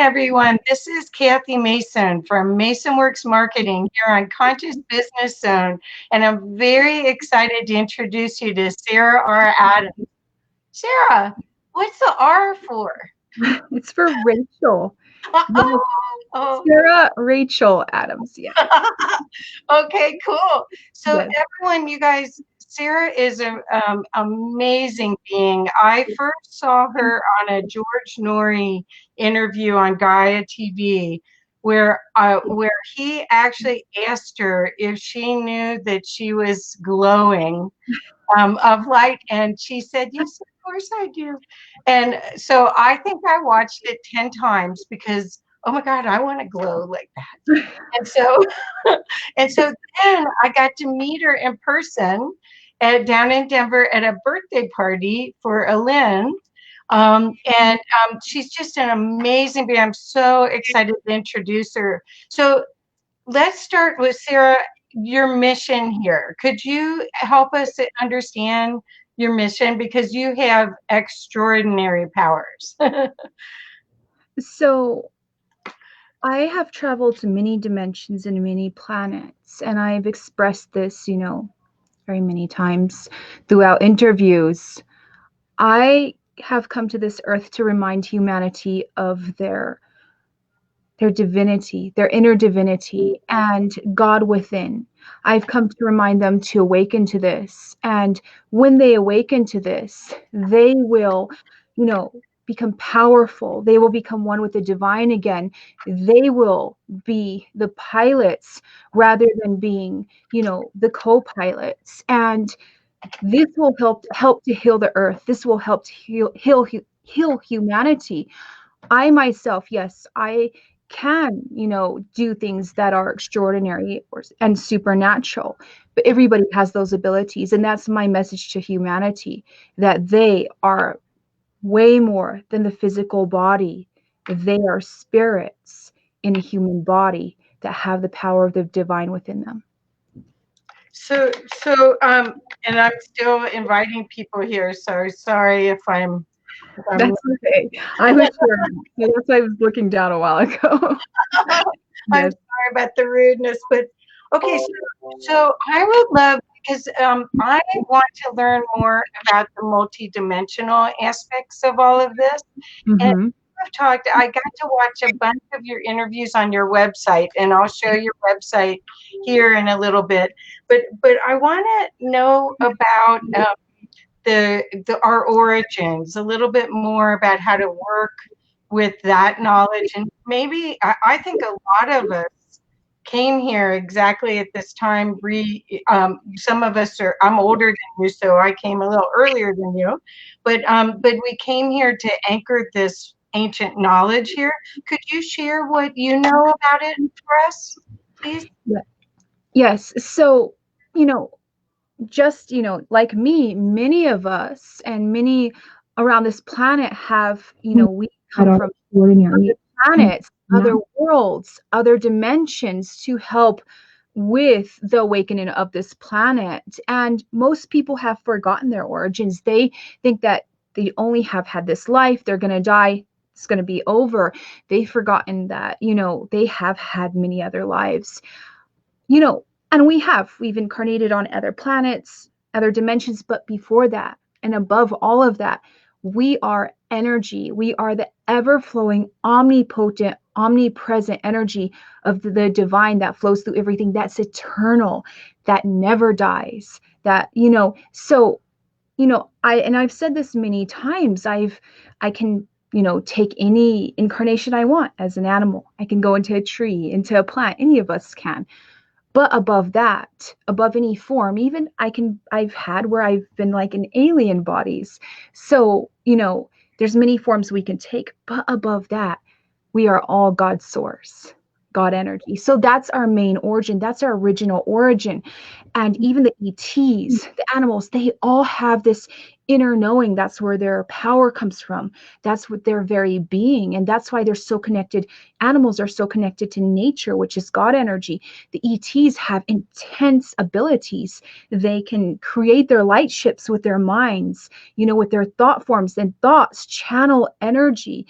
everyone. This is Kathy Mason from Mason Works Marketing here on Conscious Business Zone, and I'm very excited to introduce you to Sarah R. Adams. Sarah, what's the R for? It's for Rachel. Oh. Sarah Rachel Adams, yeah. Okay, cool. So Yes. everyone, you guys, Sarah is an amazing being. I first saw her on a George Norrie interview on Gaia TV, where he actually asked her if she knew that she was glowing of light, and she said, "Yes, of course I do." And so I think I watched it 10 times because, oh my God, I want to glow like that. And so, and so then I got to meet her in person down in Denver at a birthday party for Alin. She's just an amazing being. I'm so excited to introduce her. So let's start with Sarah, your mission here. Could you help us understand your mission? Because you have extraordinary powers. So I have traveled to many dimensions and many planets, and I've expressed this, very many times throughout interviews. I have come to this earth to remind humanity of their divinity, their inner divinity, and God within. I've come to remind them to awaken to this. And when they awaken to this, they will, become powerful. They will become one with the divine again. They will be the pilots rather than being, the co-pilots. And this will help to heal the earth. This will help to heal humanity. I myself, yes, I can, do things that are extraordinary and supernatural, but everybody has those abilities. And that's my message to humanity, that they are way more than the physical body. They are spirits in a human body that have the power of the divine within them. So, and I'm still inviting people here. So sorry if I'm That's okay. I was sure. That's why I was looking down a while ago. I'm sorry about the rudeness, but okay. So I would love, because I want to learn more about the multidimensional aspects of all of this. And I got to watch a bunch of your interviews on your website, and I'll show your website here in a little bit. But I want to know about our origins, a little bit more about how to work with that knowledge. And maybe I think a lot of us came here exactly at this time. Some of us I'm older than you, so I came a little earlier than you, but we came here to anchor this ancient knowledge here. Could you share what you know about it for us, please? Yes. So, just, like me, many of us and many around this planet have, we come from other planets, other worlds, other dimensions to help with the awakening of this planet. And most people have forgotten their origins. They think that they only have had this life, they're going to die, it's going to be over. They've forgotten that, they have had many other lives, and we've incarnated on other planets, other dimensions, but before that, and above all of that, we are energy. We are the ever-flowing, omnipotent, omnipresent energy of the divine that flows through everything, that's eternal, that never dies, that, so, I've said this many times, I can, take any incarnation I want as an animal. I can go into a tree, into a plant, any of us can. But above that, above any form, even I've had where I've been like in alien bodies. So, there's many forms we can take, but above that, we are all God's source, God energy. So that's our main origin. That's our original origin. And even the ETs, the animals, they all have this inner knowing. That's where their power comes from. That's what their very being. And that's why they're so connected. Animals are so connected to nature, which is God energy. The ETs have intense abilities. They can create their light ships with their minds, with their thought forms, and thoughts channel energy.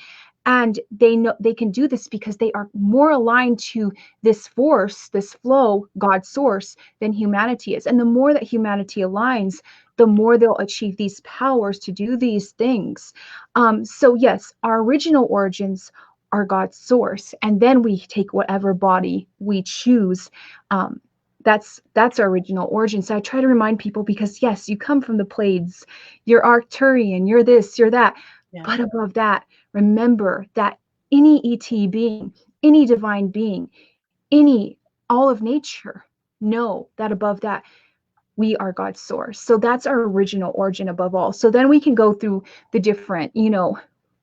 And they know they can do this because they are more aligned to this force, this flow, God's source, than humanity is. And the more that humanity aligns, the more they'll achieve these powers to do these things. So yes, our original origins are God's source, and then we take whatever body we choose. That's our original origin. So I try to remind people, because yes, you come from the Pleiades, you're Arcturian, you're this, you're that. Yeah. But above that, remember that any ET being, any divine being, all of nature, know that above that, we are God's source. So that's our original origin above all. So then we can go through the different,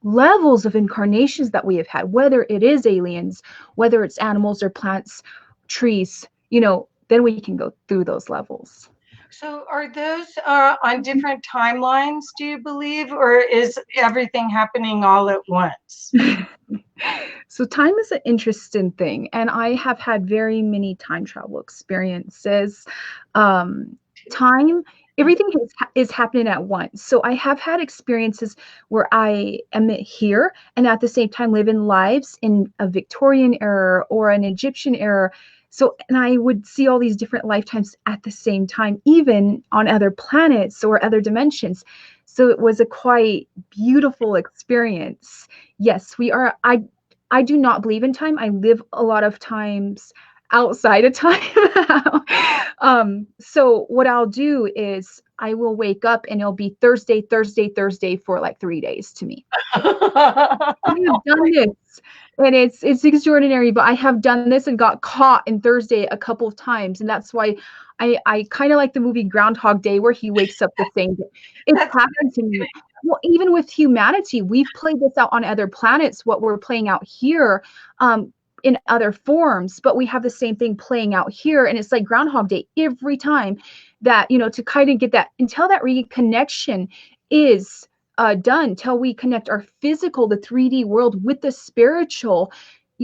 levels of incarnations that we have had, whether it is aliens, whether it's animals or plants, trees, then we can go through those levels. So are those on different timelines, do you believe, or is everything happening all at once? So time is an interesting thing, and I have had very many time travel experiences. Time, everything is happening at once. So I have had experiences where I am here and at the same time living lives in a Victorian era or an Egyptian era. So, and I would see all these different lifetimes at the same time, even on other planets or other dimensions. So it was a quite beautiful experience. Yes, I do not believe in time. I live a lot of times outside of time. So what I'll do is I will wake up and it'll be Thursday for like 3 days to me. I have done this, and it's extraordinary, but I have done this and got caught in Thursday a couple of times. And that's why I kind of like the movie Groundhog Day, where he wakes up the same day. It's happened to me. Well, even with humanity, we've played this out on other planets, what we're playing out here, in other forms, but we have the same thing playing out here. And it's like Groundhog Day every time that, to kind of get that, until that reconnection is done, till we connect our physical, the 3D world with the spiritual,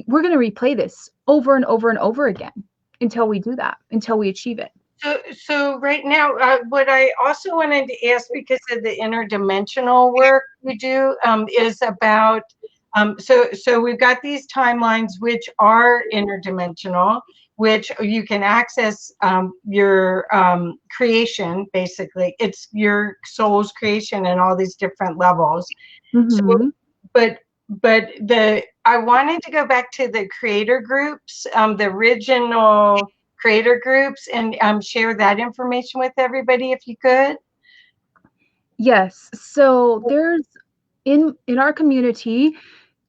we're going to replay this over and over and over again until we do that, until we achieve it. So right now, what I also wanted to ask, because of the interdimensional work we do, is about, so we've got these timelines which are interdimensional, which you can access your creation, basically. It's your soul's creation and all these different levels. Mm-hmm. So, but I wanted to go back to the creator groups, the original creator groups, and share that information with everybody if you could. Yes. So there's in our community,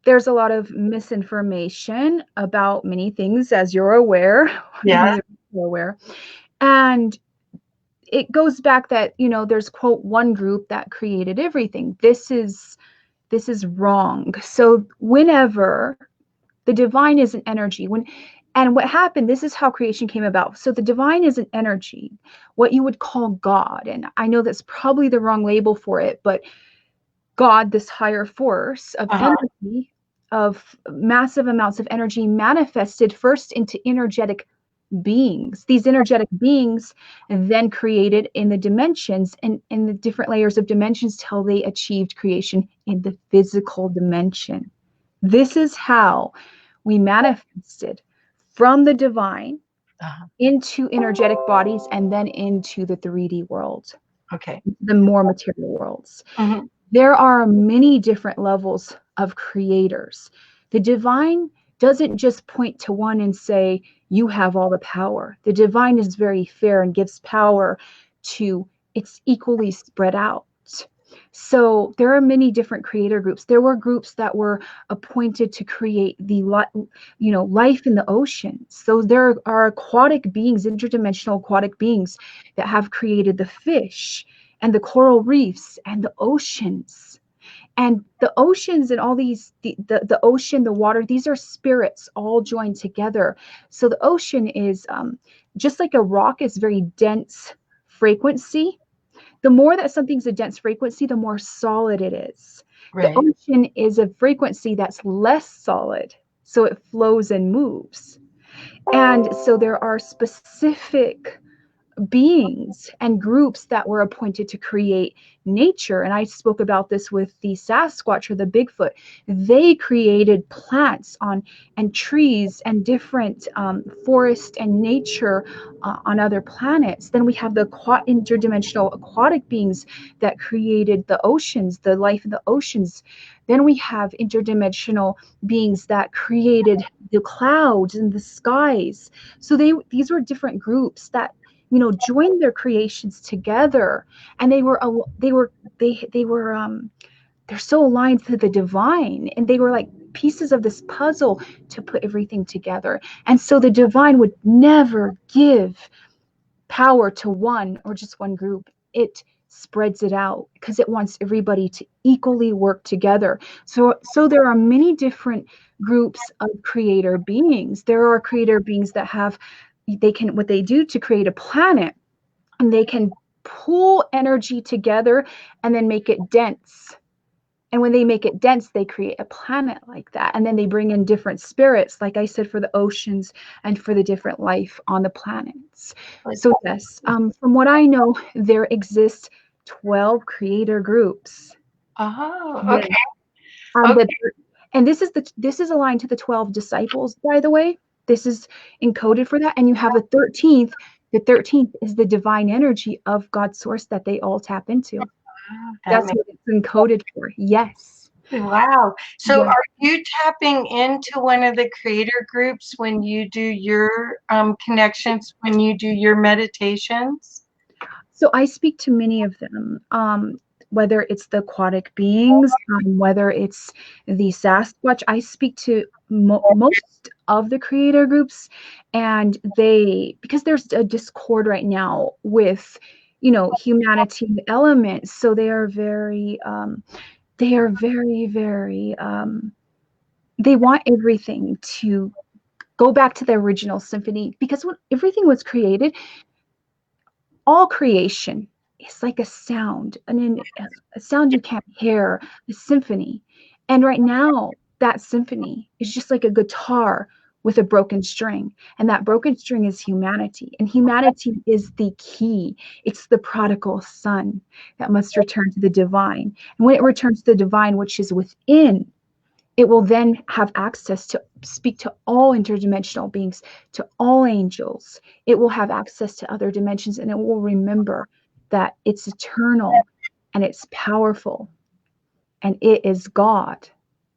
there's a lot of misinformation about many things, as you're aware. Yeah. You're aware. And it goes back that, there's quote one group that created everything. This is wrong. So whenever the divine is an energy, and what happened, this is how creation came about. So the divine is an energy, what you would call God. And I know that's probably the wrong label for it, but God, this higher force of energy, of massive amounts of energy, manifested first into energetic beings. These energetic beings then created in the dimensions and in the different layers of dimensions till they achieved creation in the physical dimension. This is how we manifested from the divine into energetic bodies and then into the 3D world. Okay. The more material worlds. Mm-hmm. There are many different levels of creators. The divine doesn't just point to one and say, you have all the power. The divine is very fair and gives power to, it's equally spread out. So there are many different creator groups. There were groups that were appointed to create the, life in the oceans. So there are aquatic beings, interdimensional aquatic beings that have created the fish and the coral reefs and the oceans. And the oceans and all these, the ocean, the water, these are spirits all joined together. So the ocean is just like a rock is very dense frequency. The more that something's a dense frequency, the more solid it is. Right. The ocean is a frequency that's less solid, so it flows and moves. And so there are specific beings and groups that were appointed to create nature. And I spoke about this with the Sasquatch or the Bigfoot. They created plants and trees and different forest and nature on other planets. Then we have the interdimensional aquatic beings that created the oceans, the life in the oceans. Then we have interdimensional beings that created the clouds and the skies. So these were different groups that joined their creations together, and they're so aligned to the divine, and they were like pieces of this puzzle to put everything together. And so the divine would never give power to one or just one group. It spreads it out because it wants everybody to equally work together. So there are many different groups of creator beings. There are creator beings that have what they do to create a planet, and they can pull energy together and then make it dense. And when they make it dense, they create a planet like that. And then they bring in different spirits, like I said, for the oceans and for the different life on the planets. So yes, from what I know, there exists 12 creator groups. Oh, Yes. okay. And this is aligned to the 12 disciples, by the way. This is encoded for that. And you have a 13th. The 13th is the divine energy of God's source that they all tap into. That's what it's encoded for. Yes. Wow. So Yeah. are you tapping into one of the creator groups when you do your connections, when you do your meditations? So I speak to many of them, whether it's the aquatic beings, whether it's the Sasquatch. I speak to most of the creator groups, and because there's a discord right now with, humanity and elements. So they are very, very, they want everything to go back to the original symphony, because when everything was created, all creation is like a sound, a sound you can't hear, a symphony. And right now, that symphony is just like a guitar with a broken string. And that broken string is humanity. And humanity is the key. It's the prodigal son that must return to the divine. And when it returns to the divine, which is within, it will then have access to speak to all interdimensional beings, to all angels. It will have access to other dimensions, and it will remember that it's eternal and it's powerful, and it is God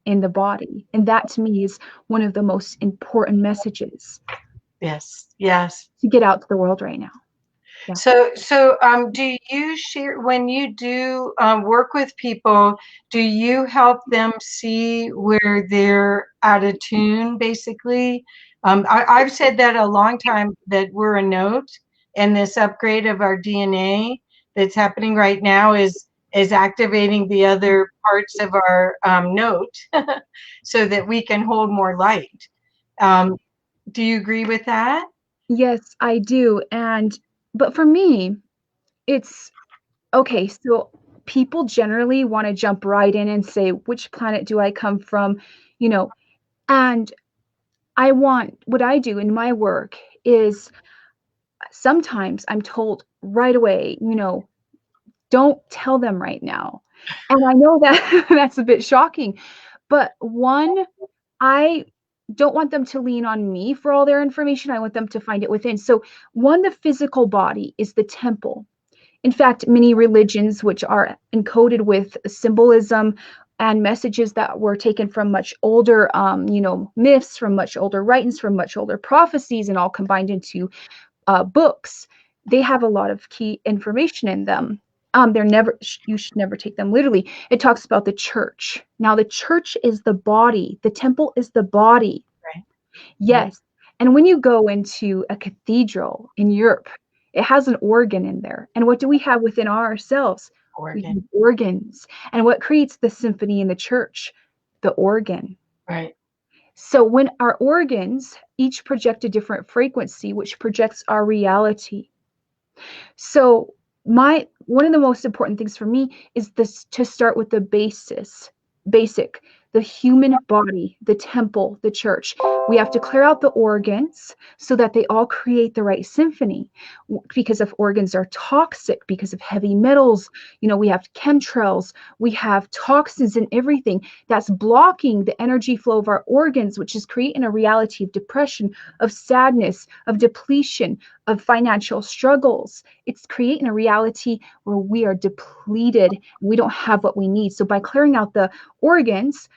in the body. And that, to me, is one of the most important messages. Yes, yes. To get out to the world right now. Yeah. So do you share, when you do work with people, do you help them see where they're out of tune, basically? I've said that a long time, that we're a note, and this upgrade of our DNA that's happening right now is activating the other parts of our note so that we can hold more light. Do you agree with that? Yes, I do. But for me, it's okay. So people generally want to jump right in and say, which planet do I come from? And what I do in my work is, sometimes I'm told right away, don't tell them right now. And I know that that's a bit shocking, but I don't want them to lean on me for all their information. I want them to find it within. So the physical body is the temple. In fact, many religions, which are encoded with symbolism and messages that were taken from much older, myths, from much older writings, from much older prophecies, and all combined into books, they have a lot of key information in them. You should never take them literally. It talks about the church. Now, the church is the body. The temple is the body. Right. Yes. And when you go into a cathedral in Europe, it has an organ in there. And what do we have within ourselves? We have organs. And what creates the symphony in the church? The organ. Right. So when our organs each project a different frequency, which projects our reality. So one of the most important things for me is to start with the basic, the human body, the temple, the church. We have to clear out the organs so that they all create the right symphony. Because if organs are toxic, because of heavy metals, we have chemtrails, we have toxins in everything that's blocking the energy flow of our organs, which is creating a reality of depression, of sadness, of depletion, of financial struggles. It's creating a reality where we are depleted and we don't have what we need. So by clearing out the organs,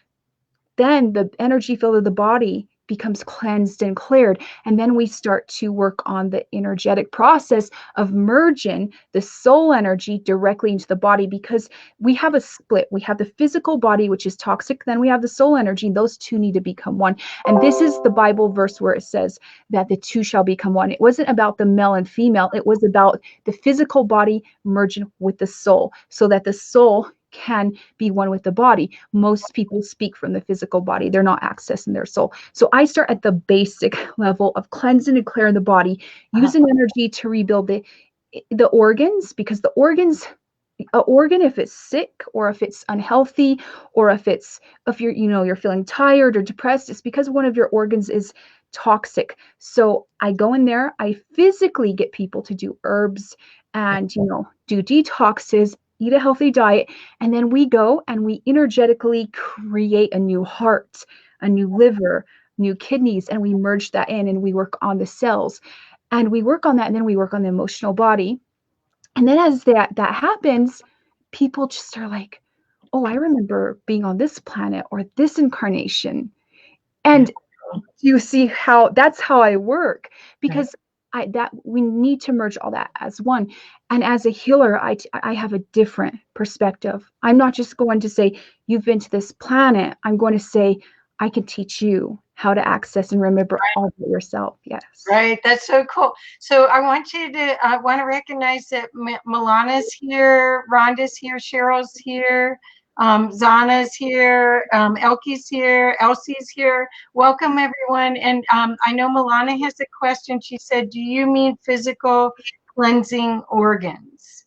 then the energy field of the body becomes cleansed and cleared. And then we start to work on the energetic process of merging the soul energy directly into the body, because we have a split. We have the physical body, which is toxic. Then we have the soul energy. Those two need to become one. And this is the Bible verse where it says that the two shall become one. It wasn't about the male and female. It was about the physical body merging with the soul so that the soul can be one with the body. Most people speak from the physical body. They're not accessing their soul. So I start at the basic level of cleansing and clearing the body, using energy to rebuild the organs, because the organs, an organ, if it's sick or if it's unhealthy, or if you're feeling tired or depressed, it's because one of your organs is toxic. So I go in there, I physically get people to do herbs and do detoxes, eat a healthy diet, and then we go and we energetically create a new heart, a new liver, new kidneys, and we merge that in and we work on the cells. And we work on that, and then we work on the emotional body. And then as that happens, people just are like, oh, I remember being on this planet or this incarnation. And you see how that's how I work, because we need to merge all that as one. And as a healer, I have a different perspective. I'm not just going to say, you've been to this planet. I'm going to say, I can teach you how to access and remember all of yourself. Yes. Right. That's so cool. So I want to recognize that Milana's here, Rhonda's here, Cheryl's here, Zana's here, Elke's here, Elsie's here. Welcome, everyone. And I know Milana has a question. She said, do you mean physical cleansing organs?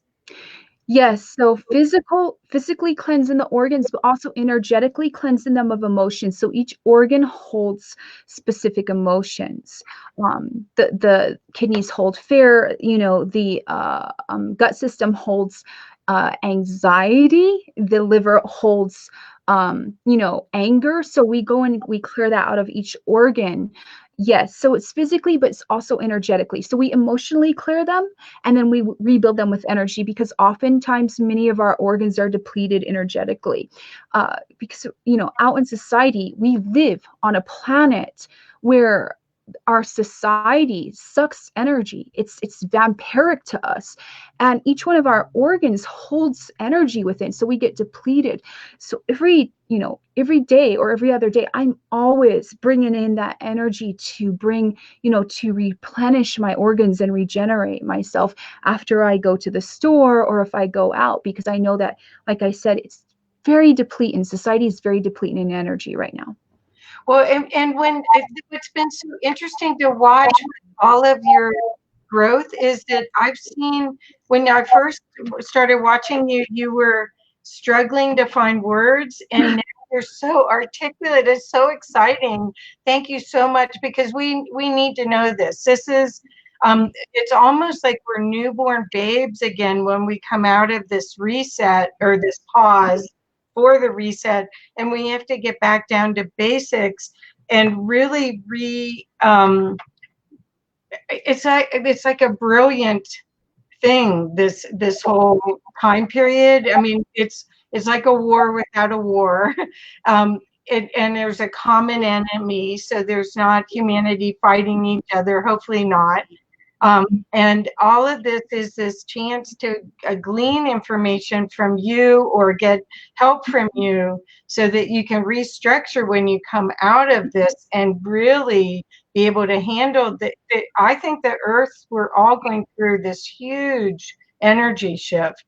Yes, so physically cleansing the organs, but also energetically cleansing them of emotions. So each organ holds specific emotions. The kidneys hold fear. The gut system holds anxiety. The liver holds anger. So we go and we clear that out of each organ. Yes, so it's physically, but it's also energetically. So we emotionally clear them, and then we rebuild them with energy, because oftentimes many of our organs are depleted energetically. Because, out in society, we live on a planet where our society sucks energy. It's vampiric to us, and each one of our organs holds energy within, so we get depleted. So every day or every other day, I'm always bringing in that energy to bring, to replenish my organs and regenerate myself after I go to the store or if I go out, because I know that, like I said, it's very depleting. Society is very depleting in energy right now. Well, and what's been so interesting to watch with all of your growth is that I've seen, when I first started watching you, you were struggling to find words, and now you're so articulate. It's so exciting. Thank you so much, because we need to know this. This is it's almost like we're newborn babes again when we come out of this reset or this pause for the reset, and we have to get back down to basics and really it's like a brilliant thing, this whole time period. I mean, it's like a war without a war. And there's a common enemy, so there's not humanity fighting each other, hopefully not. And all of this is this chance to glean information from you or get help from you so that you can restructure when you come out of this and really be able to handle I think the earth, we're all going through this huge energy shift,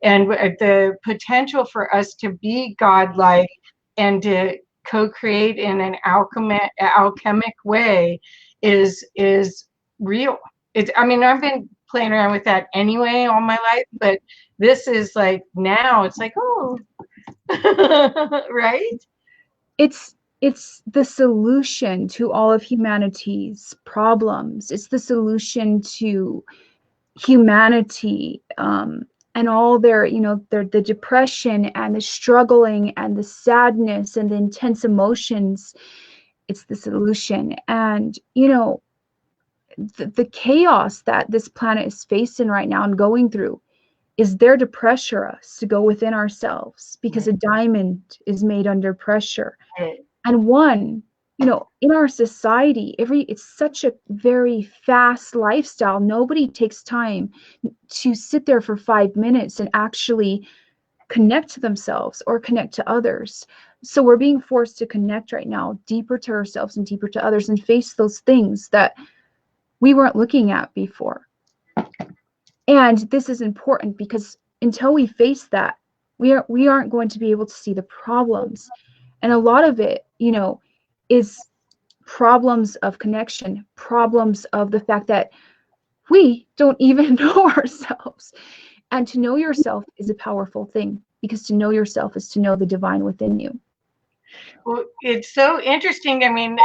and the potential for us to be godlike and to co-create in an alchemic way is real. I mean, I've been playing around with that anyway all my life, but this is like, now it's like, oh, right? It's it's the solution to all of humanity's problems. It's the solution to humanity, and all their, the depression and the struggling and the sadness and the intense emotions. It's the solution. And the chaos that this planet is facing right now and going through is there to pressure us to go within ourselves, because a diamond is made under pressure. And one, in our society, it's such a very fast lifestyle. Nobody takes time to sit there for 5 minutes and actually connect to themselves or connect to others. So we're being forced to connect right now deeper to ourselves and deeper to others, and face those things that we weren't looking at before. And this is important because until we face that, we aren't going to be able to see the problems. And a lot of it, is problems of connection, problems of the fact that we don't even know ourselves. And to know yourself is a powerful thing, because to know yourself is to know the divine within you. Well, it's so interesting. I mean,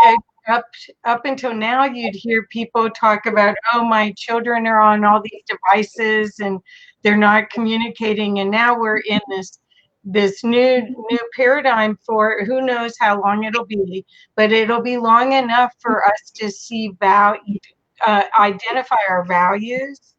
up until now, you'd hear people talk about, oh, my children are on all these devices and they're not communicating. And now we're in this new paradigm for who knows how long it'll be, but it'll be long enough for us to see identify our values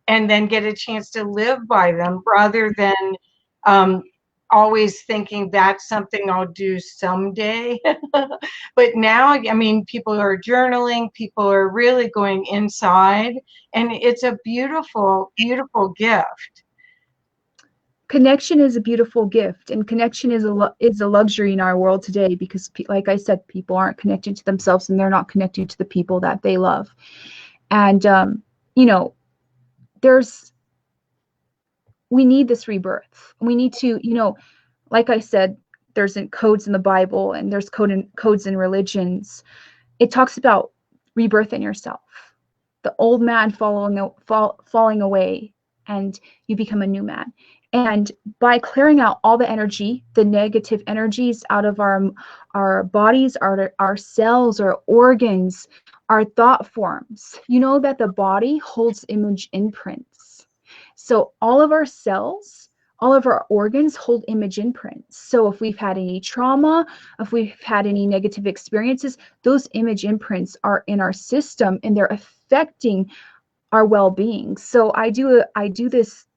and then get a chance to live by them, rather than always thinking that's something I'll do someday. But now, I mean, people are journaling, people are really going inside, and it's a beautiful, beautiful gift. Connection is a beautiful gift, and connection is a luxury in our world today, because like I said, people aren't connecting to themselves, and they're not connecting to the people that they love. And we need this rebirth. We need to, like I said, there's codes in the Bible, and there's codes in religions. It talks about rebirth in yourself, the old man falling away, and you become a new man. And by clearing out all the energy, the negative energies out of our bodies, our cells, our organs, our thought forms, that the body holds image imprints. So all of our cells, all of our organs hold image imprints. So if we've had any trauma, if we've had any negative experiences, those image imprints are in our system, and they're affecting our well-being. So I do this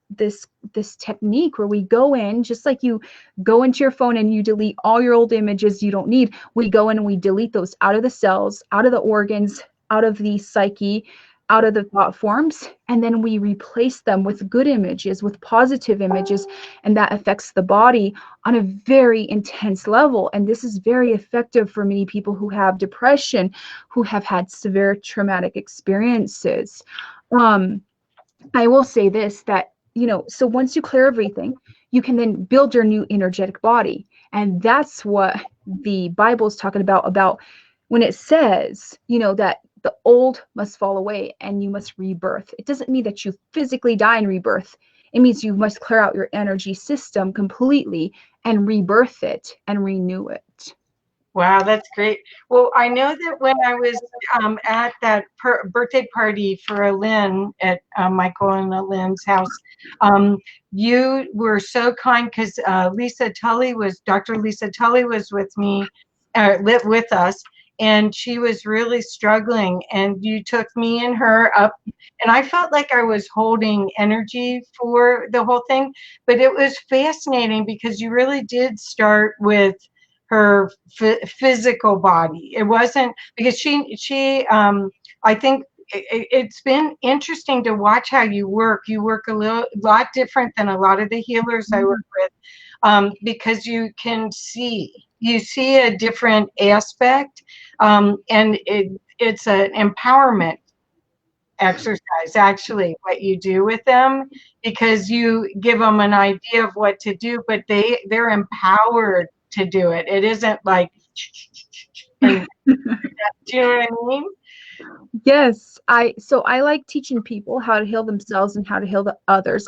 technique where we go in, just like you go into your phone and you delete all your old images you don't need. We go in and we delete those out of the cells, out of the organs, out of the psyche, out of the thought forms, and then we replace them with good images, with positive images, and that affects the body on a very intense level. And this is very effective for many people who have depression, who have had severe traumatic experiences. I will say this, that so once you clear everything, you can then build your new energetic body. And that's what the Bible is talking about when it says, that the old must fall away and you must rebirth. It doesn't mean that you physically die in rebirth. It means you must clear out your energy system completely and rebirth it and renew it. Wow, that's great. Well, I know that when I was at that birthday party for Lynn at Michael and Lynn's house, you were so kind, because Dr. Lisa Tully was with me, lived with us, and she was really struggling, and you took me and her up, and I felt like I was holding energy for the whole thing, but it was fascinating because you really did start with her physical body. It wasn't because I think it's been interesting to watch how you work. You work a lot different than a lot of the healers I work with, because you see a different aspect, and it's an empowerment exercise, actually, what you do with them, because you give them an idea of what to do, but they're empowered to do it. It isn't like, and, do you know what I mean? Yes, I like teaching people how to heal themselves and how to heal the others.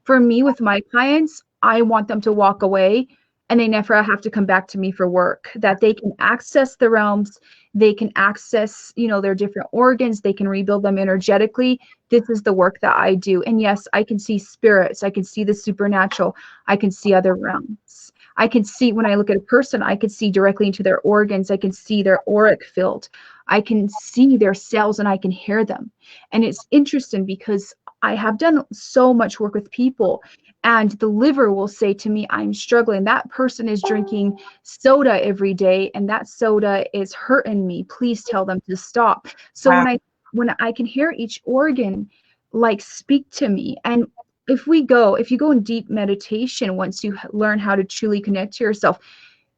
For me, with my clients, I want them to walk away and they never have to come back to me for work, that they can access the realms, they can access, their different organs, they can rebuild them energetically. This is the work that I do. And yes, I can see spirits, I can see the supernatural, I can see other realms. I can see, when I look at a person, I can see directly into their organs, I can see their auric field, I can see their cells, and I can hear them. And it's interesting because I have done so much work with people, and the liver will say to me, I'm struggling. That person is drinking soda every day, and that soda is hurting me. Please tell them to stop. So Wow. when I can hear each organ like speak to me, and if you go in deep meditation, once you learn how to truly connect to yourself,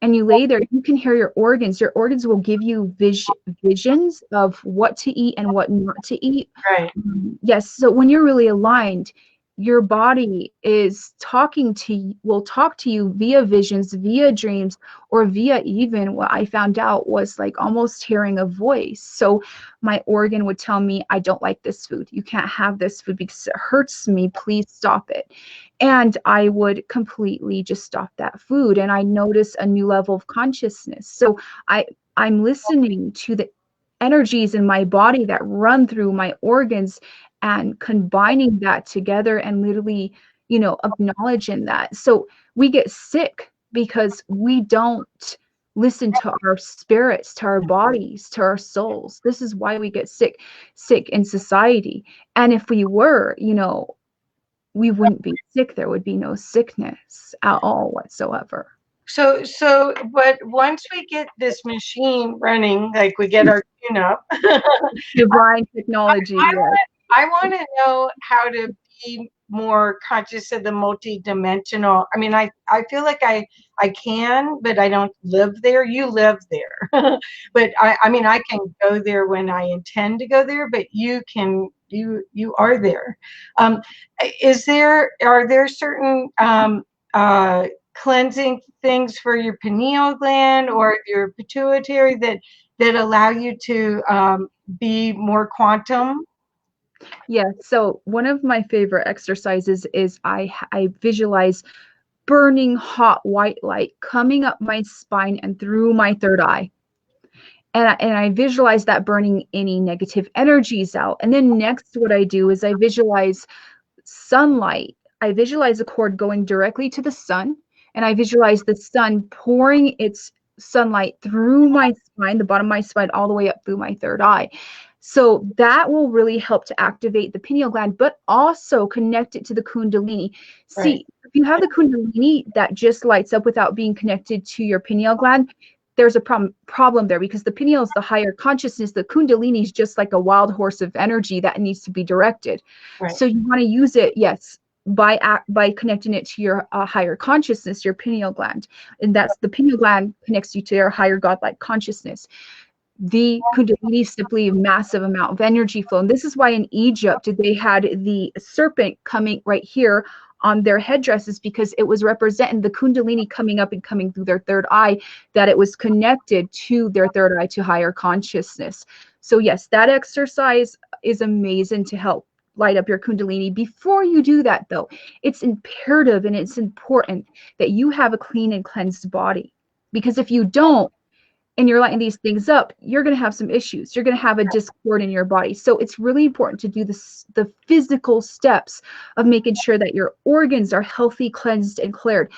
and you lay there, you can hear your organs. Your organs will give you visions of what to eat and what not to eat. Right. Yes. So when you're really aligned, your body is will talk to you via visions, via dreams, or via, even what I found out was like almost hearing a voice. So my organ would tell me, I don't like this food. You can't have this food because it hurts me. Please stop it. And I would completely just stop that food. And I notice a new level of consciousness. So I'm listening to the energies in my body that run through my organs, and combining that together, and literally, acknowledging that. So we get sick because we don't listen to our spirits, to our bodies, to our souls. This is why we get sick in society. And if we were, we wouldn't be sick. There would be no sickness at all whatsoever. But once we get this machine running, like we get our tune up, Divine technology, yes. I want to know how to be more conscious of the multidimensional. I mean, I feel like I can, but I don't live there. You live there. But I mean, I can go there when I intend to go there, but you are there. Um, are there certain cleansing things for your pineal gland or your pituitary that allow you to be more quantum? Yeah, so one of my favorite exercises is I visualize burning hot white light coming up my spine and through my third eye. And I visualize that burning any negative energies out. And then next, what I do is I visualize sunlight. I visualize a cord going directly to the sun, and I visualize the sun pouring its sunlight through my spine, the bottom of my spine, all the way up through my third eye. So that will really help to activate the pineal gland, but also connect it to the Kundalini. Right. See, if you have the Kundalini that just lights up without being connected to your pineal gland, there's a problem there, because the pineal is the higher consciousness. The Kundalini is just like a wild horse of energy that needs to be directed. Right. So you want to use it, yes, by connecting it to your higher consciousness, your pineal gland. And that's the pineal gland connects you to your higher godlike consciousness. The Kundalini is simply a massive amount of energy flow. And this is why in Egypt they had the serpent coming right here on their headdresses, because it was representing the Kundalini coming up and coming through their third eye, that it was connected to their third eye, to higher consciousness. So yes, that exercise is amazing to help light up your Kundalini. Before you do that, though, it's imperative and it's important that you have a clean and cleansed body, because if you don't, and you're lighting these things up, you're going to have some issues. You're going to have a discord in your body. So it's really important to do the physical steps of making sure that your organs are healthy, cleansed, and cleared.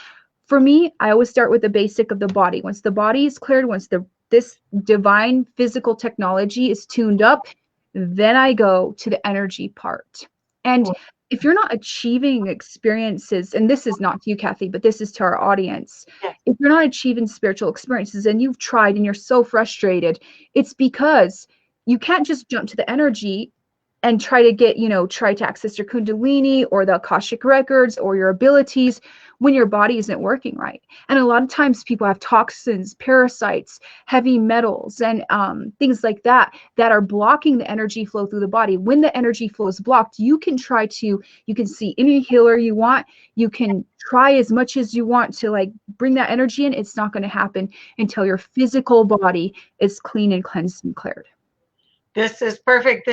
For me, I always start with the basic of the body. Once the body is cleared, once this divine physical technology is tuned up, then I go to the energy part. And if you're not achieving experiences, and this is not to you, Kathy, but this is to our audience. Yes. If you're not achieving spiritual experiences and you've tried and you're so frustrated, it's because you can't just jump to the energy and try to access your Kundalini or the Akashic records or your abilities when your body isn't working right. And a lot of times people have toxins, parasites, heavy metals, and things like that are blocking the energy flow through the body. When the energy flow is blocked, you can see any healer you want. You can try as much as you want to like bring that energy in. It's not going to happen until your physical body is clean and cleansed and cleared. This is perfect.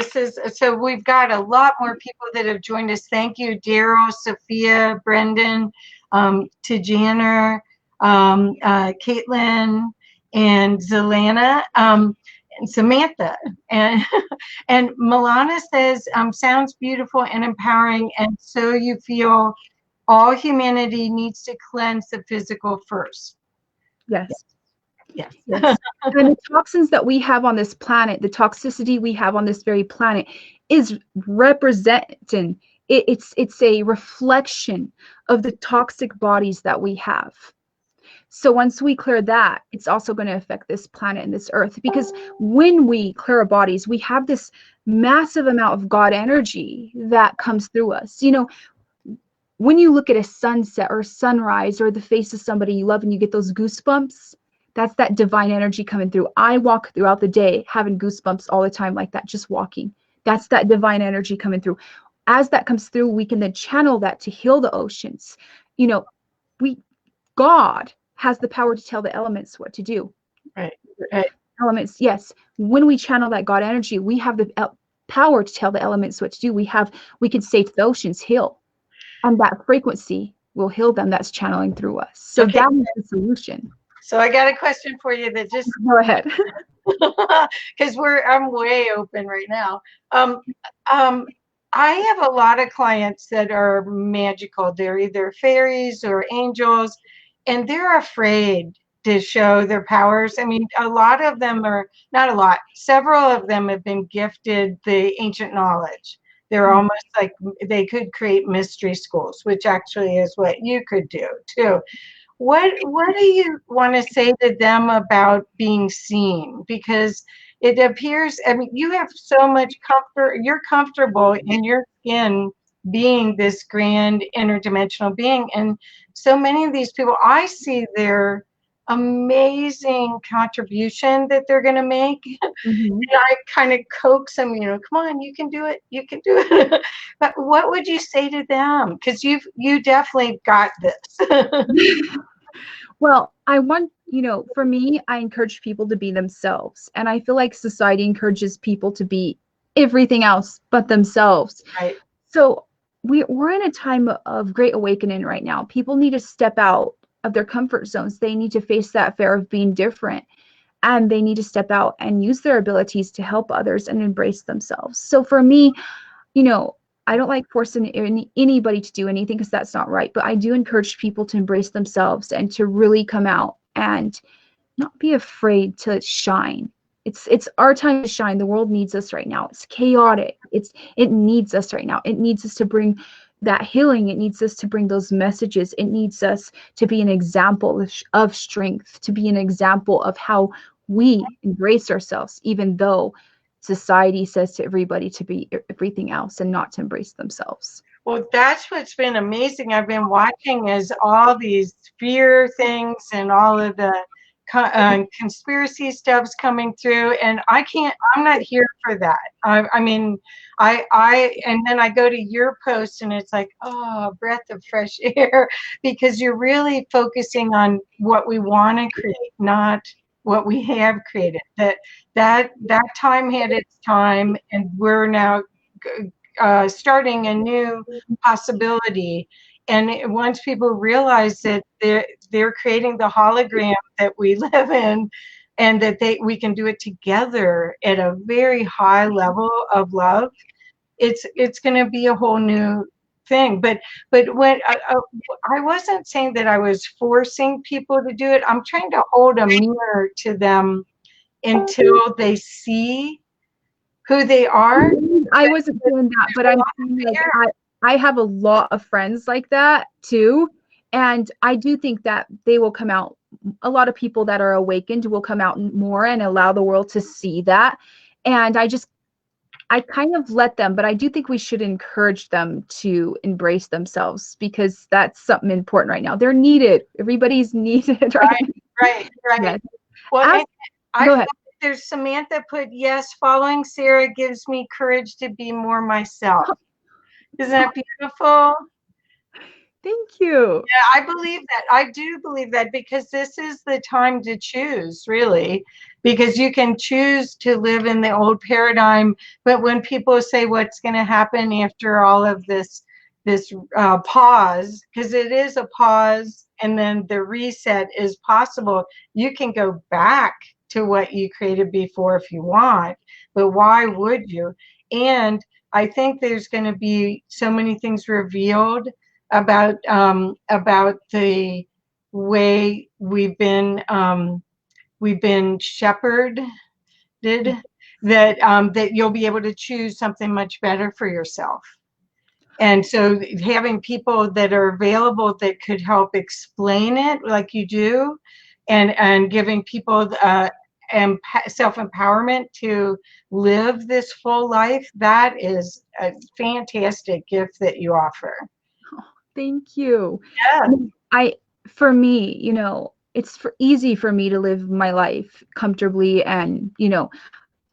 So we've got a lot more people that have joined us. Thank you, Daryl, Sophia, Brendan, Tajana, Caitlin, and Zelana, and Samantha. And and Milana says, sounds beautiful and empowering. And so you feel all humanity needs to cleanse the physical first. Yes. Yes. Yes. And the toxins that we have on this planet, the toxicity we have on this very planet is representing, it's a reflection of the toxic bodies that we have. So once we clear that, it's also going to affect this planet and this earth, because when we clear our bodies, we have this massive amount of God energy that comes through us. You know, when you look at a sunset or sunrise or the face of somebody you love and you get those goosebumps, that's that divine energy coming through. I walk throughout the day having goosebumps all the time, like that, just walking. That's that divine energy coming through. As that comes through, we can then channel that to heal the oceans. You know, God has the power to tell the elements what to do. Right. Right. Elements, yes. When we channel that God energy, we have the power to tell the elements what to do. We can say to the oceans, heal. And that frequency will heal them. That's channeling through us. So Okay. that is the solution. So I got a question for you that just Go ahead. because I'm way open right now. I have a lot of clients that are magical. They're either fairies or angels, and they're afraid to show their powers. I mean, a lot of them are, not a lot, several of them have been gifted the ancient knowledge. They're almost like they could create mystery schools, which actually is what you could do too. What do you want to say to them about being seen? Because it appears, I mean, you have so much comfort. You're comfortable in your skin being this grand interdimensional being. And so many of these people, I see their amazing contribution that they're going to make. Mhm. And I kind of coax them, come on, you can do it. You can do it. But what would you say to them? Because you definitely got this. Well, I want, for me, I encourage people to be themselves. And I feel like society encourages people to be everything else but themselves. Right. So we're in a time of great awakening right now. People need to step out of their comfort zones. They need to face that fear of being different. And they need to step out and use their abilities to help others and embrace themselves. So for me, I don't like forcing anybody to do anything, because that's not right. But I do encourage people to embrace themselves and to really come out and not be afraid to shine. It's our time to shine. The world needs us right now. It's chaotic. It needs us right now. It needs us to bring that healing. It needs us to bring those messages. It needs us to be an example of strength, to be an example of how we embrace ourselves, even though society says to everybody to be everything else and not to embrace themselves. Well, that's what's been amazing. I've been watching as all these fear things and all of the conspiracy stuff's coming through, and I'm not here for that. I mean, and then I go to your post and it's like, oh, a breath of fresh air, because you're really focusing on what we want to create, not what we have created. That time had its time, and we're now starting a new possibility. And once people realize that they're creating the hologram that we live in, and that we can do it together at a very high level of love, it's going to be a whole new thing. But when I wasn't saying that I was forcing people to do it. I'm trying to hold a mirror to them until they see who they are. I wasn't doing that, but I'm saying, like, I have a lot of friends like that too. And I do think that they will come out. A lot of people that are awakened will come out more and allow the world to see that. And I kind of let them, but I do think we should encourage them to embrace themselves, because that's something important right now. They're needed. Everybody's needed right now. Right. Yes. Well, Go ahead. There's Samantha put, yes, following Sarah gives me courage to be more myself. Isn't that beautiful? Thank you. Yeah, I believe that. I do believe that, because this is the time to choose, really, because you can choose to live in the old paradigm. But when people say what's going to happen after all of this pause, because it is a pause, and then the reset is possible. You can go back to what you created before if you want, but why would you? And I think there's going to be so many things revealed about the way we've been shepherded, that that you'll be able to choose something much better for yourself. And so having people that are available that could help explain it like you do, and giving people self-empowerment to live this full life, that is a fantastic gift that you offer. Oh, thank you. Yeah. For me, it's easy for me to live my life comfortably, and,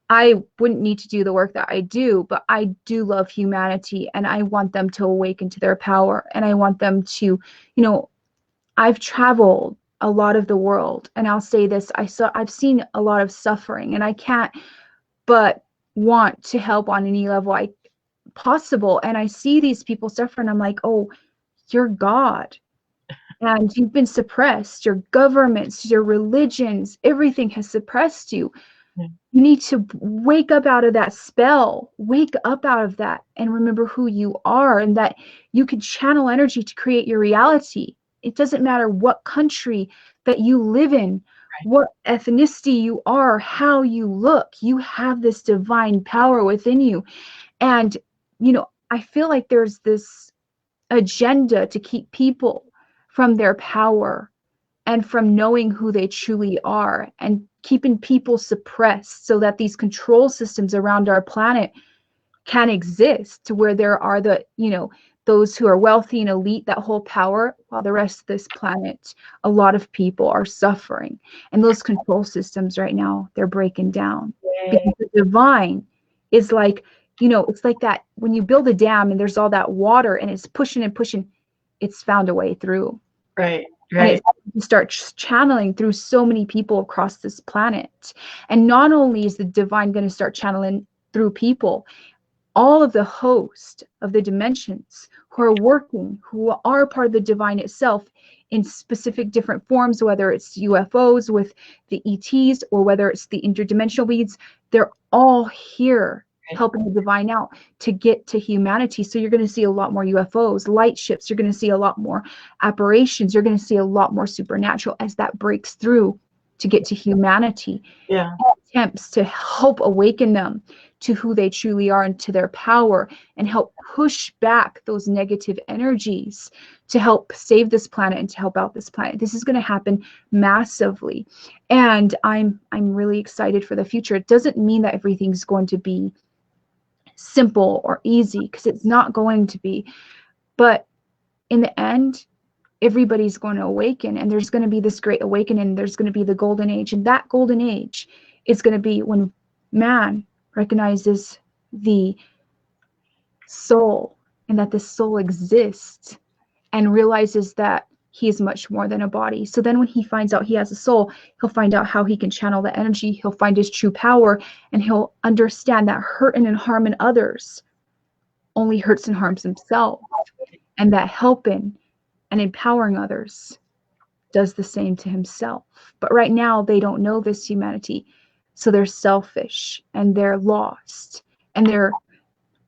I wouldn't need to do the work that I do, but I do love humanity, and I want them to awaken to their power, and I want them to, I've traveled a lot of the world, and I'll say this, I've seen a lot of suffering, and I can't but want to help on any level possible. And I see these people suffer, and I'm like, oh, you're God. And you've been suppressed. Your governments, your religions, everything has suppressed you. Yeah. You need to wake up out of that spell. Wake up out of that and remember who you are, and that you can channel energy to create your reality. It doesn't matter what country that you live in, what ethnicity you are, how you look. You have this divine power within you. And, I feel like there's this agenda to keep people from their power and from knowing who they truly are, and keeping people suppressed so that these control systems around our planet can exist, to where there are those who are wealthy and elite that hold power, while the rest of this planet, a lot of people are suffering. And those control systems right now, they're breaking down. Because the divine is like, it's like that when you build a dam and there's all that water and it's pushing and pushing, it's found a way through. Right. And it starts channeling through so many people across this planet. And not only is the divine going to start channeling through people, all of the host of the dimensions who are working, who are part of the divine itself in specific different forms, whether it's UFOs with the ETs or whether it's the interdimensional beings, they're all here helping the divine out to get to humanity. So you're going to see a lot more UFOs, light ships. You're going to see a lot more apparitions. You're going to see a lot more supernatural as that breaks through to get to humanity. Yeah. Attempts to help awaken them to who they truly are and to their power, and help push back those negative energies to help save this planet and to help out this planet. This is going to happen massively. And I'm really excited for the future. It doesn't mean that everything's going to be simple or easy, because it's not going to be. But in the end, everybody's going to awaken, and there's going to be this great awakening. There's going to be the golden age, and that golden age is going to be when man recognizes the soul, and that the soul exists, and realizes that he is much more than a body. So then when he finds out he has a soul, he'll find out how he can channel the energy. He'll find his true power, and he'll understand that hurting and harming others only hurts and harms himself, and that helping and empowering others does the same to himself. But right now they don't know this, humanity. So they're selfish, and they're lost, and they're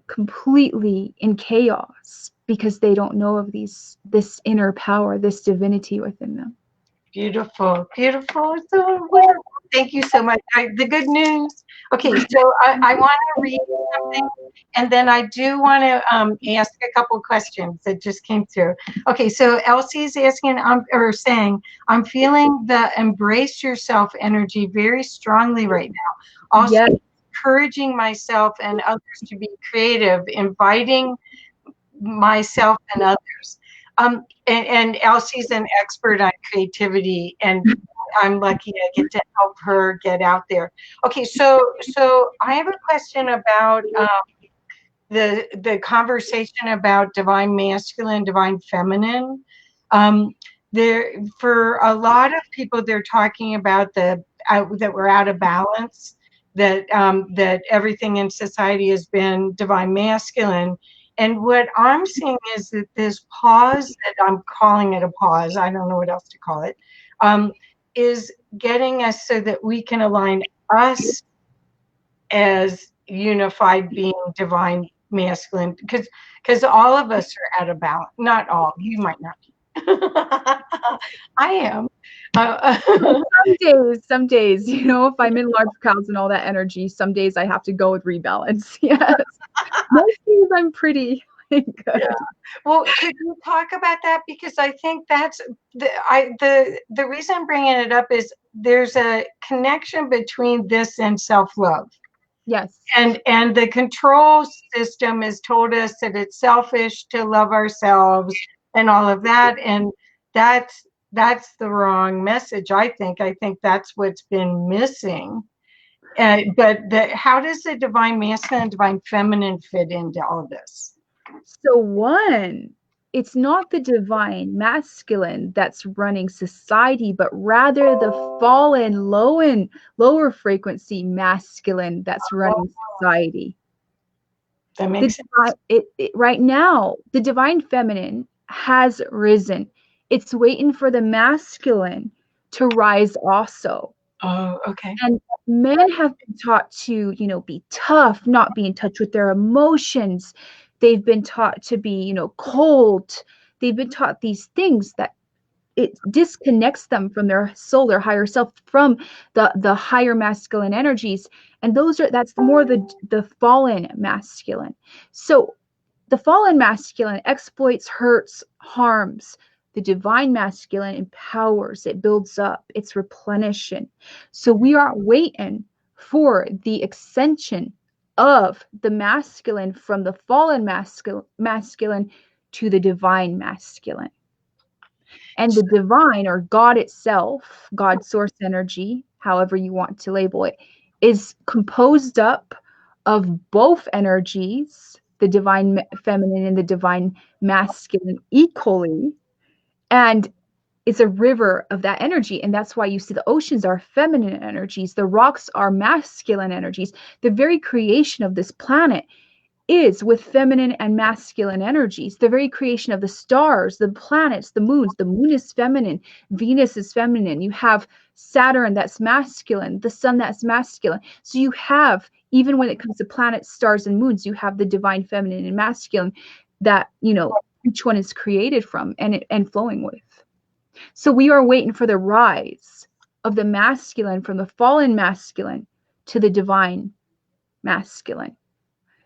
completely in chaos because they don't know of this inner power, this divinity within them. Beautiful, beautiful. So wonderful. Thank you so much. The good news. Okay, so I want to read something, and then I do want to ask a couple questions that just came through. Okay, so Elsie's asking, or saying, I'm feeling the embrace yourself energy very strongly right now. Also, Yes. encouraging myself and others to be creative, inviting myself and others. And Elsie's an expert on creativity, and I'm lucky I get to help her get out there. Okay, so I have a question about the conversation about divine masculine, divine feminine. There, for a lot of people, they're talking about that we're out of balance, that that everything in society has been divine masculine, And what I'm seeing is that this pause, that I'm calling it a pause, I don't know what else to call it, is getting us so that we can align us as unified being, divine masculine, because all of us are at a balance. Not all, you might not be. I am. Some days, you know, if I'm in large crowds and all that energy, some days I have to go with rebalance. Yes. Most days I'm pretty good. Yeah. Well, could you talk about that? Because I think that's the reason I'm bringing it up is there's a connection between this and self-love. Yes. And the control system has told us that it's selfish to love ourselves and all of that. And that's the wrong message, I think. I think that's what's been missing. But how does the divine masculine and divine feminine fit into all of this? So one, it's not the divine masculine that's running society, but rather the fallen lower frequency masculine that's running society. That makes sense. Right now, the divine feminine has risen. It's waiting for the masculine to rise also. Oh, okay. And men have been taught to, you know, be tough, not be in touch with their emotions. They've been taught to be, you know, cold. They've been taught these things that it disconnects them from their soul, their higher self, from the higher masculine energies. And that's more the fallen masculine. So the fallen masculine exploits, hurts, harms. The divine masculine empowers, it builds up, it's replenishing. So we are waiting for the ascension of the masculine from the fallen masculine to the divine masculine. And the divine, or God itself, God source energy, however you want to label it, is composed up of both energies, the divine feminine and the divine masculine equally. And it's a river of that energy. And that's why you see the oceans are feminine energies, the rocks are masculine energies. The very creation of this planet is with feminine and masculine energies. The very creation of the stars, the planets, the moons. The moon is feminine, Venus is feminine. You have Saturn that's masculine, the sun that's masculine. So you have, even when it comes to planets, stars, and moons, you have the divine feminine and masculine that, you know, each one is created from and flowing with. So we are waiting for the rise of the masculine from the fallen masculine to the divine masculine.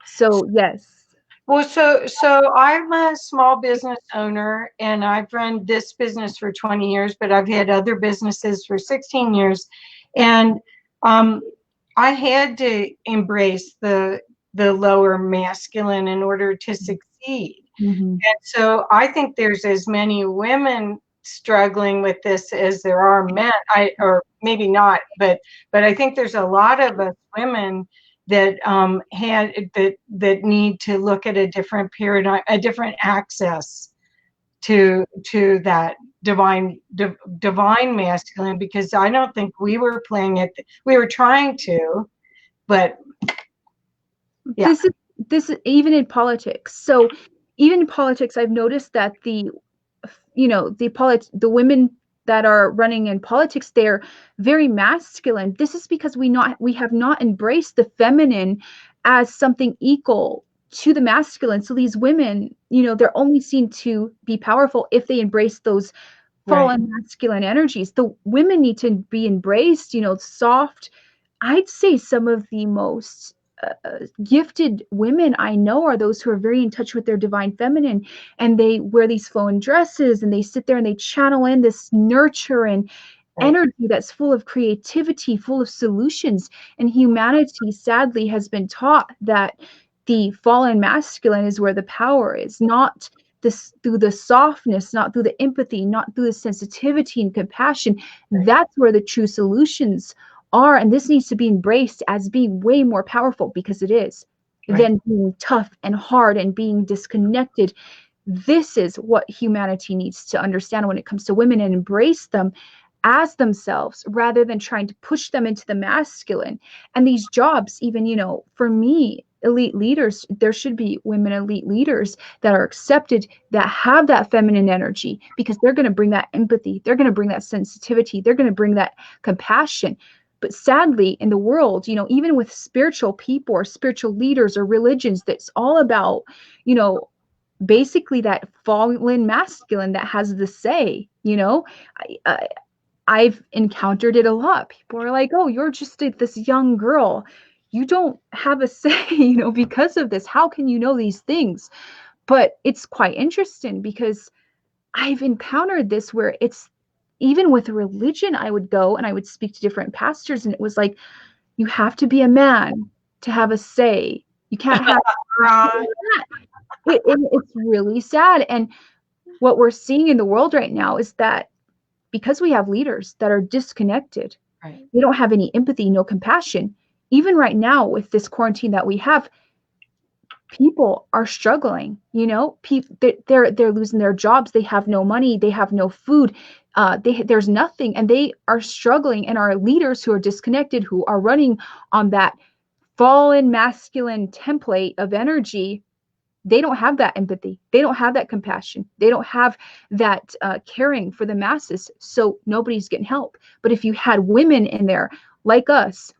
So yes. Well, so I'm a small business owner, and I've run this business for 20 years, but I've had other businesses for 16 years, and I had to embrace the lower masculine in order to succeed. Mm-hmm. And so I think there's as many women struggling with this as there are men. Or maybe not, but I think there's a lot of us women that that need to look at a different paradigm, a different access to that divine masculine, because I don't think we were playing it. We were trying to, but yeah. This is even in politics. So even in politics, I've noticed that the women that are running in politics, they're very masculine. This is because we have not embraced the feminine as something equal to the masculine. So these women, you know, they're only seen to be powerful if they embrace those fallen masculine energies. The women need to be embraced, you know, soft. I'd say some of the most gifted women I know are those who are very in touch with their divine feminine, and they wear these flowing dresses and they sit there and they channel in this nurture and energy that's full of creativity, full of solutions. And humanity sadly has been taught that the fallen masculine is where the power is, not this through the softness, not through the empathy, not through the sensitivity and compassion. That's where the true solutions are, and this needs to be embraced as being way more powerful, because it is, than being tough and hard and being disconnected. This is what humanity needs to understand when it comes to women, and embrace them as themselves rather than trying to push them into the masculine. And these jobs, even, you know, for me, elite leaders, there should be women elite leaders that are accepted, that have that feminine energy, because they're going to bring that empathy, they're going to bring that sensitivity, they're going to bring that compassion. But sadly, in the world, even with spiritual people or spiritual leaders or religions, that's all about, basically that fallen masculine that has the say. I've encountered it a lot. People are like, "Oh, you're just this young girl. You don't have a say, because of this. How can you know these things?" But it's quite interesting because I've encountered this where it's even with religion, I would go and I would speak to different pastors, and it was like, you have to be a man to have a say. You can't have it's really sad. And what we're seeing in the world right now is that because we have leaders that are disconnected, Right. They don't have any empathy, no compassion. Even right now with this quarantine that we have, people are struggling. They're losing their jobs. They have no money. They have no food. There's nothing, and they are struggling. And our leaders who are disconnected, who are running on that fallen masculine template of energy, they don't have that empathy. They don't have that compassion. They don't have that caring for the masses. So nobody's getting help. But if you had women in there like us,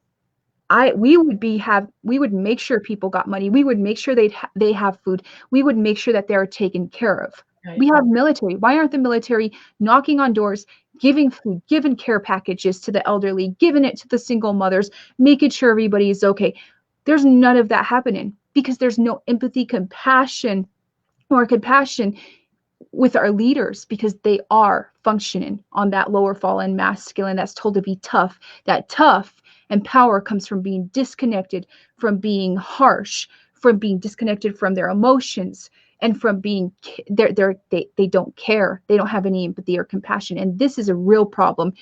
we would make sure people got money. We would make sure they have food. We would make sure that they're taken care of. Right. We have military. Why aren't the military knocking on doors, giving food, giving care packages to the elderly, giving it to the single mothers, making sure everybody is okay? There's none of that happening because there's no empathy, compassion with our leaders, because they are functioning on that lower fallen masculine that's told to be tough. That tough and power comes from being disconnected, from being harsh, from being disconnected from their emotions, and from being they don't care. They don't have any empathy or compassion. And this is a real problem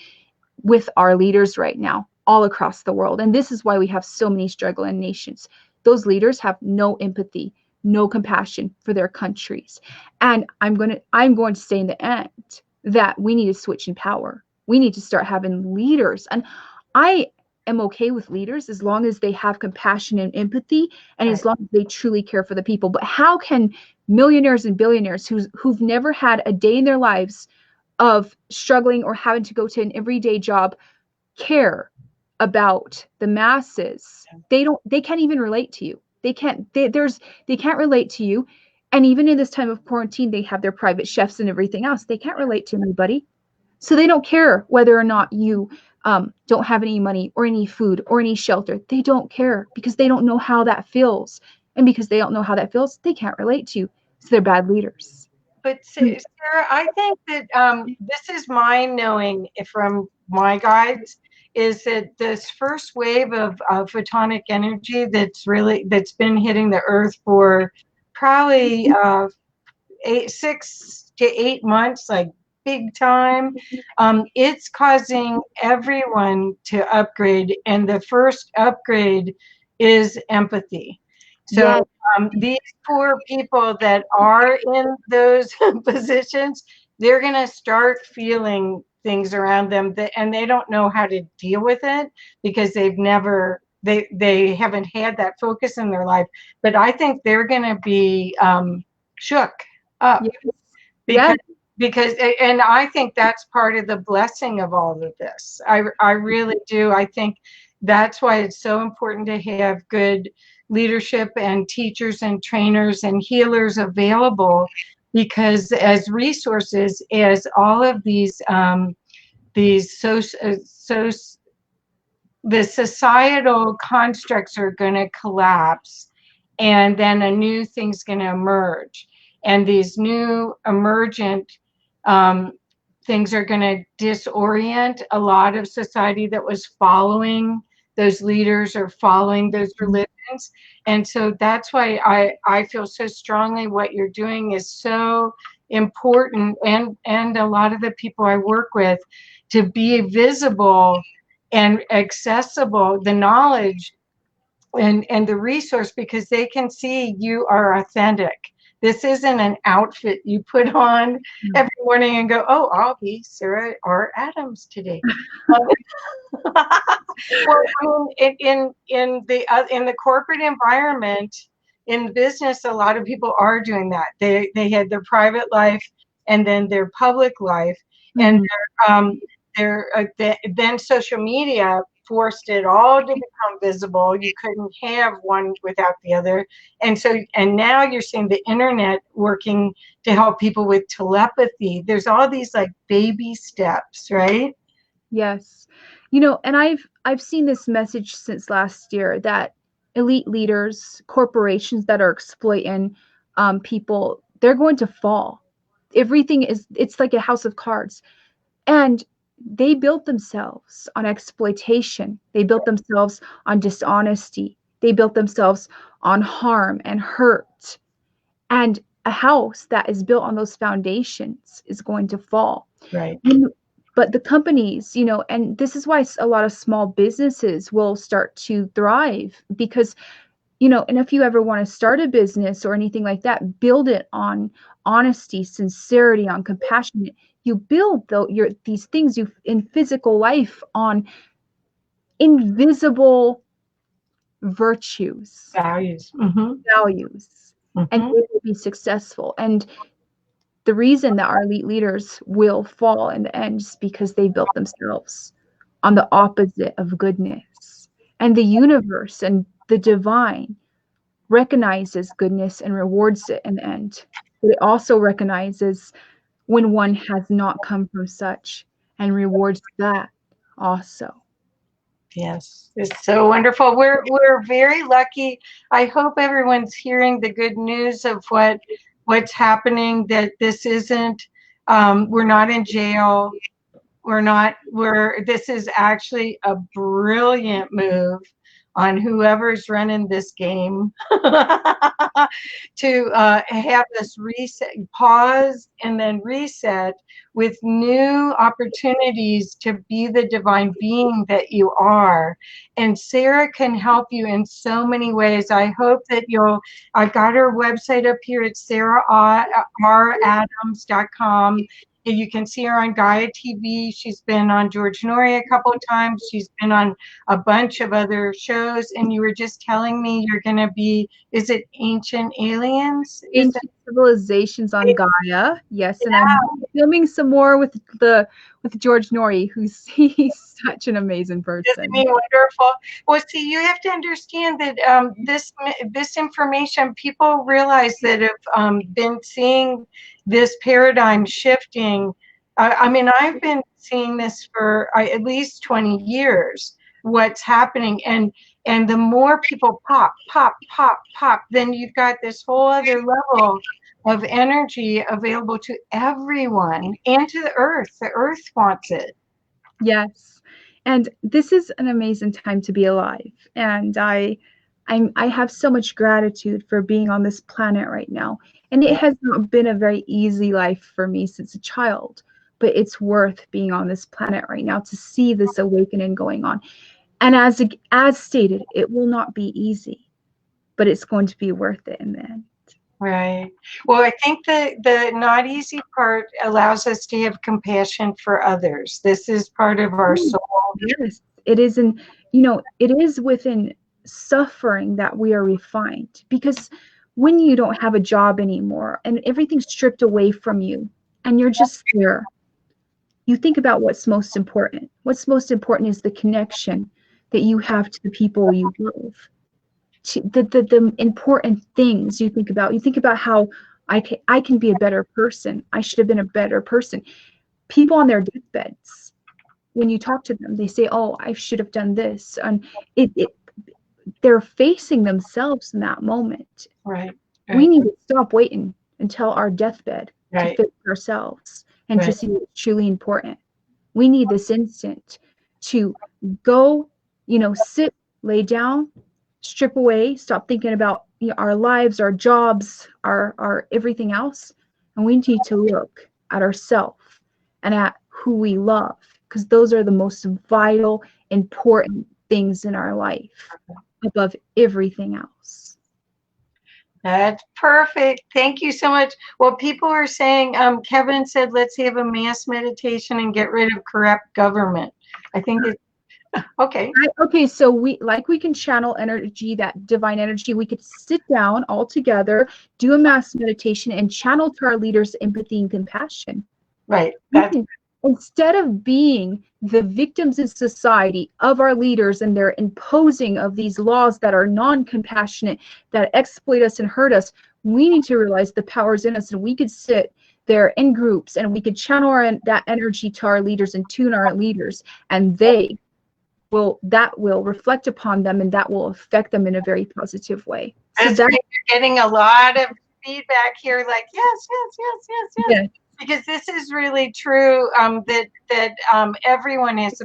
with our leaders right now all across the world. And this is why we have so many struggling nations. Those leaders have no empathy, no compassion for their countries. And I'm going to say in the end that we need to switch in power. We need to start having leaders. And I am okay with leaders as long as they have compassion and empathy, and as long as they truly care for the people. But how can millionaires and billionaires who've never had a day in their lives of struggling or having to go to an everyday job care about the masses? They can't even relate to you. They can't relate to you. And even in this time of quarantine, they have their private chefs and everything else. They can't relate to anybody. So they don't care whether or not you don't have any money or any food or any shelter. They don't care because they don't know how that feels. And because they don't know how that feels, they can't relate to you. So they're bad leaders. But Sarah, I think that this is my knowing from my guides, is that this first wave of photonic energy that's been hitting the earth for probably 6 to 8 months, like big time. It's causing everyone to upgrade, and the first upgrade is empathy. So these poor people that are in those positions, they're going to start feeling things around them and they don't know how to deal with it because they haven't had that focus in their life. But I think they're going to be shook up. Yes. Because and I think that's part of the blessing of all of this. I really do. I think that's why it's so important to have good leadership and teachers and trainers and healers available, because as resources, as all of these the societal constructs are going to collapse, and then a new thing's going to emerge, and these new emergent things are going to disorient a lot of society that was following those leaders or following those religions. And so that's why I feel so strongly what you're doing is so important, and a lot of the people I work with, to be visible and accessible, the knowledge and the resource, because they can see you are authentic. This isn't an outfit you put on every morning and go, oh, I'll be Sarah R. Adams today. Well, I mean, in the corporate environment, in business, a lot of people are doing that. They had their private life and then their public life, and then social media forced it all to become visible. You couldn't have one without the other, and now you're seeing the internet working to help people with telepathy. There's all these like baby steps, right? Yes. You know, and I've seen this message since last year that elite leaders, corporations that are exploiting people, they're going to fall. Everything it's like a house of cards. And they built themselves on exploitation. They built themselves on dishonesty. They built themselves on harm and hurt. And a house that is built on those foundations is going to fall. Right. But the companies, you know, and this is why a lot of small businesses will start to thrive because, you know, and if you ever want to start a business or anything like that, build it on honesty, sincerity, on compassion. You build these things you in physical life on invisible virtues, Values. values, and they will be successful. And the reason that our elite leaders will fall in the end is because they built themselves on the opposite of goodness. And the universe and the divine recognizes goodness and rewards it in the end. But it also recognizes when one has not come from such and rewards that also. Yes, it's so wonderful. We're very lucky. I hope everyone's hearing the good news of what's happening, that this isn't we're not in jail. This is actually a brilliant move on whoever's running this game to have this reset, pause, and then reset with new opportunities to be the divine being that you are. And Sarah can help you in so many ways. I hope that I got her website up here at sarahradams.com. You can see her on Gaia TV. She's been on George Norrie a couple of times. She's been on a bunch of other shows. And you were just telling me you're going to be, is it Ancient Aliens? Ancient Civilizations on Gaia. Yes, and I'm filming some more with George Norrie, he's such an amazing person. Isn't he wonderful? Well, see, you have to understand that this information, people realize that have been seeing this paradigm shifting. I mean, I've been seeing this for at least 20 years, what's happening. And the more people pop, then you've got this whole other level of energy available to everyone and to the earth. The earth wants it. Yes. And this is an amazing time to be alive. And I have so much gratitude for being on this planet right now. And it has not been a very easy life for me since a child, but it's worth being on this planet right now to see this awakening going on. And as stated, it will not be easy, but it's going to be worth it in the end. Right. Well, I think the not easy part allows us to have compassion for others. This is part of our soul. Yes, it is it is within suffering that we are refined, because when you don't have a job anymore and everything's stripped away from you and you're just there, you think about what's most important. What's most important is the connection that you have to the people you love. The important things you think about. You think about how I can be a better person. I should have been a better person. People on their deathbeds, when you talk to them, they say, "Oh, I should have done this," and they're facing themselves in that moment. Right. We need to stop waiting until our deathbed to fix ourselves and to see what's truly important. We need this instant to go, sit, lay down, strip away, stop thinking about our lives, our jobs, our everything else, and we need to look at ourselves and at who we love, because those are the most vital, important things in our life above everything else. That's perfect. Thank you so much. Well, people are saying, Kevin said, let's have a mass meditation and get rid of corrupt government. I think it's okay. Okay, so we can channel energy, that divine energy. We could sit down all together, do a mass meditation, and channel to our leaders empathy and compassion. Right. We can, instead of being the victims in society of our leaders and their imposing of these laws that are non-compassionate, that exploit us and hurt us, we need to realize the powers in us, and we could sit there in groups and we could channel that energy to our leaders and tune our leaders, and that will reflect upon them, and that will affect them in a very positive way. So That's great. You're getting a lot of feedback here, like yes, yes, yes, yes, yes. yeah. Because this is really true. That everyone has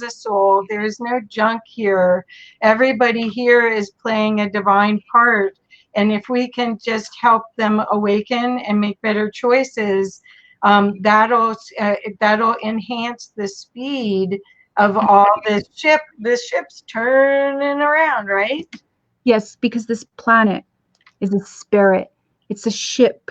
a soul. There is no junk here. Everybody here is playing a divine part, and if we can just help them awaken and make better choices, that'll enhance the speed of all the ship's turning around, right? Yes, because this planet is a spirit. It's a ship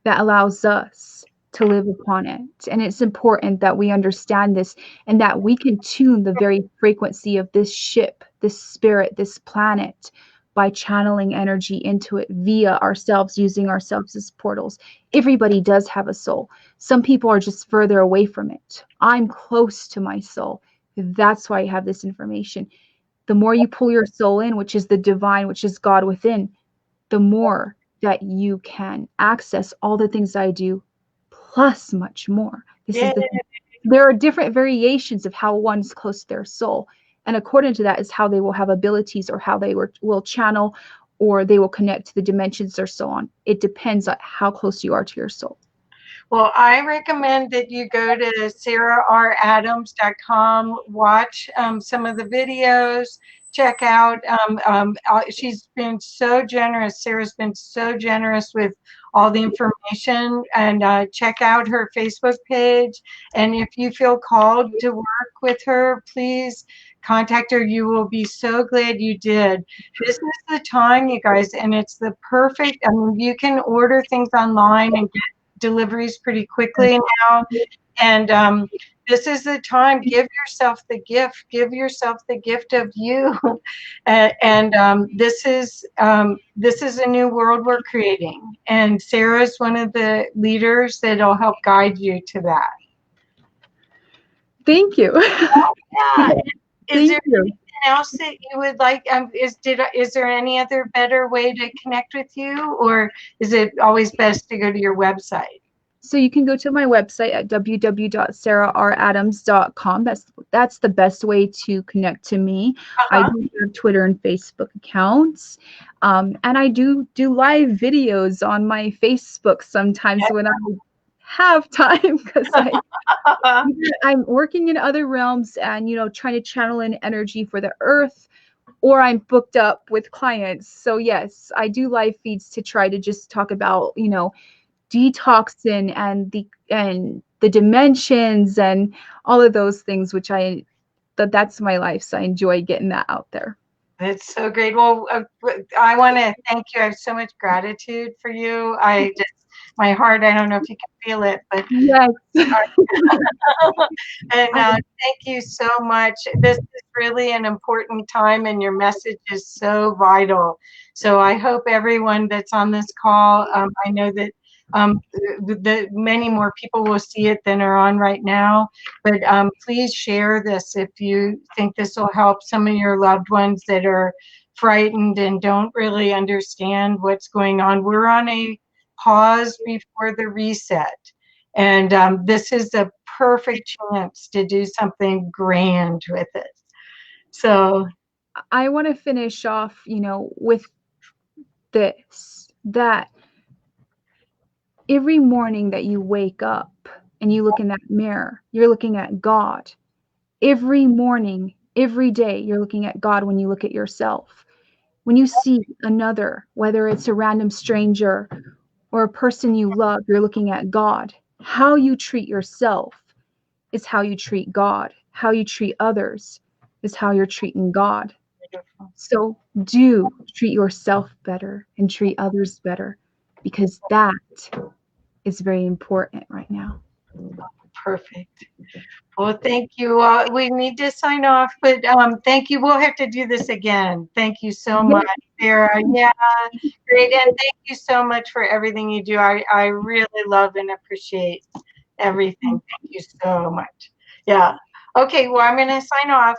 that allows us to live upon it. And it's important that we understand this and that we can tune the very frequency of this ship, this spirit, this planet by channeling energy into it via ourselves, using ourselves as portals. Everybody does have a soul. Some people are just further away from it. I'm close to my soul. That's why I have this information. The more you pull your soul in, which is the divine, which is God within, the more that you can access all the things I do, plus much more. Yeah. There are different variations of how one's close to their soul. And according to that is how they will have abilities, or how they will channel, or they will connect to the dimensions, or so on. It depends on how close you are to your soul. Well, I recommend that you go to sarahradams.com, watch some of the videos, check out. She's been so generous. Sarah's been so generous with all the information, and check out her Facebook page. And if you feel called to work with her, please contact her. You will be so glad you did. This is the time, you guys, and it's the perfect. I mean, you can order things online and get deliveries pretty quickly now, and this is the time. Give yourself the gift. Give yourself the gift of you, and this is a new world we're creating. And Sarah's one of the leaders that'll help guide you to that. Thank you. Yeah. Is there you. anything else that you would like? Is there any other better way to connect with you, or is it always best to go to your website? So you can go to my website at www.sarahradams.com. That's the best way to connect to me. I do have Twitter and Facebook accounts, and I do live videos on my Facebook sometimes when I have time, because I'm working in other realms and trying to channel in energy for the earth, or I'm booked up with clients. So yes, I do live feeds to try to just talk about detoxing and the dimensions and all of those things, which that's my life, so I enjoy getting that out there. That's so great. Well, I want to thank you. I have so much gratitude for you. My heart, I don't know if you can feel it, but yes. and thank you so much. This is really an important time, and your message is so vital. So I hope everyone that's on this call, I know that the many more people will see it than are on right now, but please share this if you think this will help some of your loved ones that are frightened and don't really understand what's going on. We're on a pause before the reset, and this is a perfect chance to do something grand with it. So I want to finish off, with this, that every morning that you wake up and you look in that mirror, you're looking at God. Every morning, every day, you're looking at God when you look at yourself. When you see another, whether it's a random stranger or a person you love, you're looking at God. How you treat yourself is how you treat God. How you treat others is how you're treating God. So do treat yourself better and treat others better, because that is very important right now. Perfect. Well, thank you. We need to sign off, but thank you. We'll have to do this again. Thank you so much, Sarah. Yeah, great. And thank you so much for everything you do. I really love and appreciate everything. Thank you so much. Yeah. Okay, well, I'm going to sign off.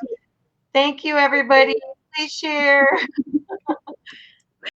Thank you, everybody. Please share.